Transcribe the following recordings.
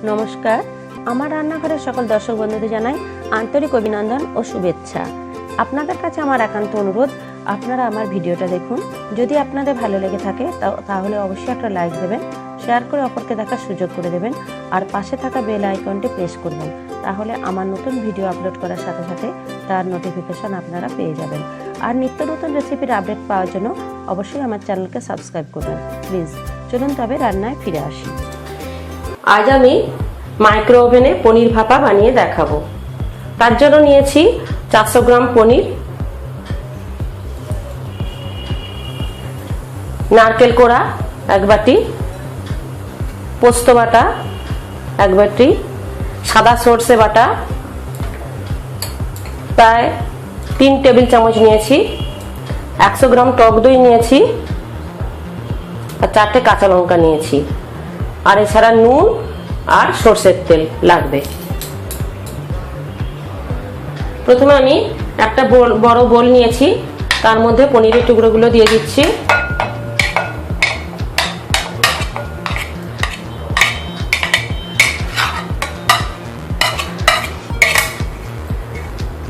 নমস্কার, আমার রান্নাঘরের সকল দর্শক বন্ধুদের জানাই আন্তরিক অভিনন্দন ও শুভেচ্ছা। আপনাদের কাছে আমার একান্ত অনুরোধ, আপনারা আমার ভিডিওটা দেখুন। যদি আপনাদের ভালো লেগে থাকে তাহলে অবশ্যই একটা লাইক দেবেন, শেয়ার করে অপরকে দেখার সুযোগ করে দেবেন, আর পাশে থাকা বেল আইকনটি প্রেস করবেন। তাহলে আমার নতুন ভিডিও আপলোড করার সাথে সাথে তার নোটিফিকেশন আপনারা পেয়ে যাবেন। আর নিত্য নতুন রেসিপির আপডেট পাওয়ার জন্য অবশ্যই আমার চ্যানেলকে সাবস্ক্রাইব করবেন প্লিজ। চলুন তবে রান্নায় ফিরে আসি। আজ আমি মাইক্রো ওভেনে পনির ভাপা বানিয়ে দেখাবো। তার জন্য নিয়েছি 400 গ্রাম পনির, নারকেল কোড়া 1 বাটি, পোস্ত বাটা 1 বাটি, সাদা সর্ষে বাটা প্রায় 3 টেবিল চামচ নিয়েছি, 100 গ্রাম টক দই নিয়েছি, আর 4টে কাঁচা লঙ্কা নিয়েছি, আর এছাড়া নুন আর সরষের তেল লাগবে। প্রথমে আমি একটা বড় বোল নিয়েছি, তার মধ্যে পনিরের টুকরোগুলো দিয়ে দিচ্ছি।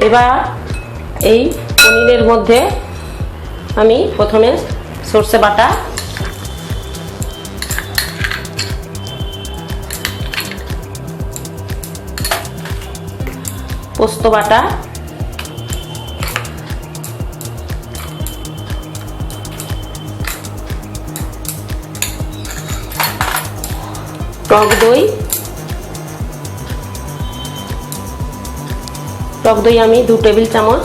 এবার এই পনিরের মধ্যে আমি প্রথমে সরষে বাটা, পোস্ত বাটা, টক দই আমি 2 টেবিল চামচ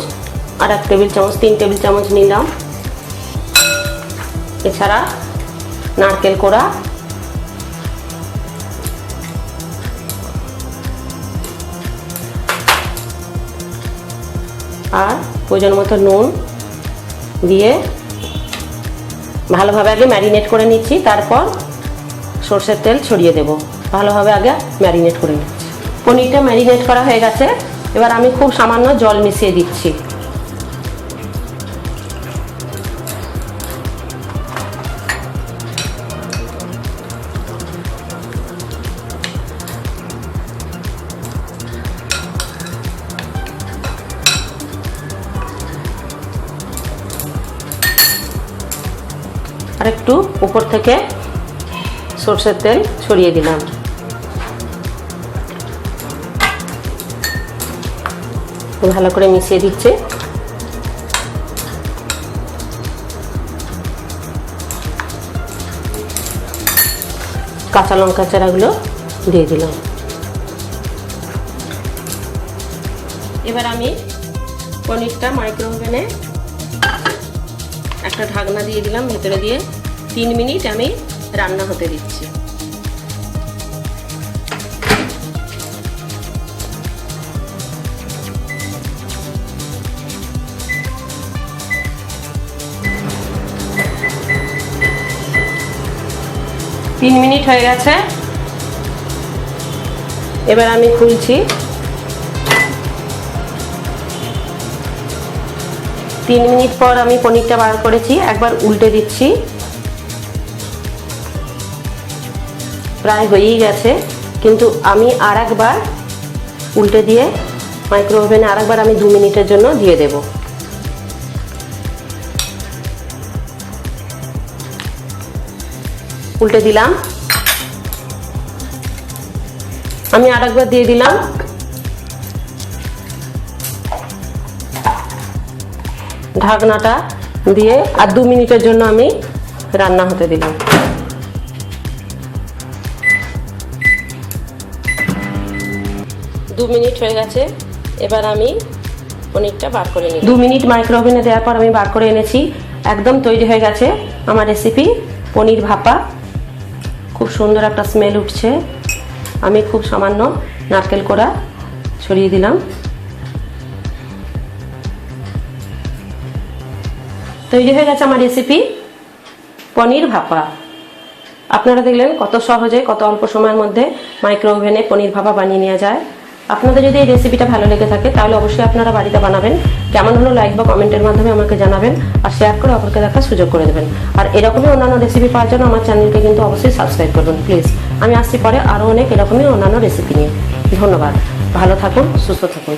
আর 1 টেবিল চামচ 3 টেবিল চামচ নিলাম। এছাড়া নারকেল কোড়া, আর প্রয়োজন মতো নুন দিয়ে ভালোভাবে আগে ম্যারিনেট করে নিচ্ছি, তারপর সরষের তেল ছড়িয়ে দেব। ভালোভাবে আগে ম্যারিনেট করে নিচ্ছি। পনিরটা ম্যারিনেট করা হয়ে গেছে, এবার আমি খুব সামান্য জল মিশিয়ে দিচ্ছি। আর একটু উপর থেকে সরষের তেল ছড়িয়ে দিলাম। ভালো করে মিশিয়ে দিচ্ছি। কাঁচা লঙ্কা চারাগুলো দিয়ে দিলাম। এবার আমি পনিরটা মাইক্রো ওভেনে একটা ঢাকনা দিয়ে দিলাম, ভেতরে দিয়ে 3 মিনিট আমি রান্না হতে দিচ্ছি। তিন মিনিট হয়ে গেছে, এবার আমি খুলছি। 3 মিনিট পর আমি পনিরটা বার করেছি, একবার উল্টে দিচ্ছি। প্রায় হয়েই গেছে, কিন্তু আমি আর একবার উল্টে দিয়ে মাইক্রো ওভেনে আরেকবার আমি 2 মিনিটের জন্য দিয়ে দেব। উল্টে দিলাম, আমি আরেকবার দিয়ে দিলাম। ঢাকনাটা দিয়ে আর 2 মিনিটের জন্য আমি রান্না হতে দিলাম। 2 মিনিট হয়ে গেছে, এবার আমি পনিরটা বার করে নিই। 2 মিনিট মাইক্রো ওভেনে দেওয়ার পর আমি বার করে এনেছি। একদম তৈরি হয়ে গেছে আমার রেসিপি পনির ভাপা। খুব সুন্দর একটা স্মেল উঠছে। আমি খুব সামান্য নারকেল কোড়া ছড়িয়ে দিলাম। তৈরি হয়ে গেছে আমার রেসিপি পনির ভাপা। আপনারা দেখলেন কত সহজে, কত অল্প সময়ের মধ্যে মাইক্রো ওভেনে পনির ভাপা বানিয়ে নেওয়া যায়। আপনাদের যদি এই রেসিপিটা ভালো লেগে থাকে তাহলে অবশ্যই আপনারা বাড়িতে বানাবেন। কেমন হলো লাইক বা কমেন্টের মাধ্যমে আমাকে জানাবেন, আর শেয়ার করে অপরকে দেখার সুযোগ করে দেবেন। আর এরকমই অন্যান্য রেসিপি পাওয়ার জন্য আমার চ্যানেলকে কিন্তু অবশ্যই সাবস্ক্রাইব করবেন প্লিজ। আমি আসছি পরে আরও অনেক এরকমই অন্যান্য রেসিপি নিয়ে। ধন্যবাদ, ভালো থাকুন, সুস্থ থাকুন।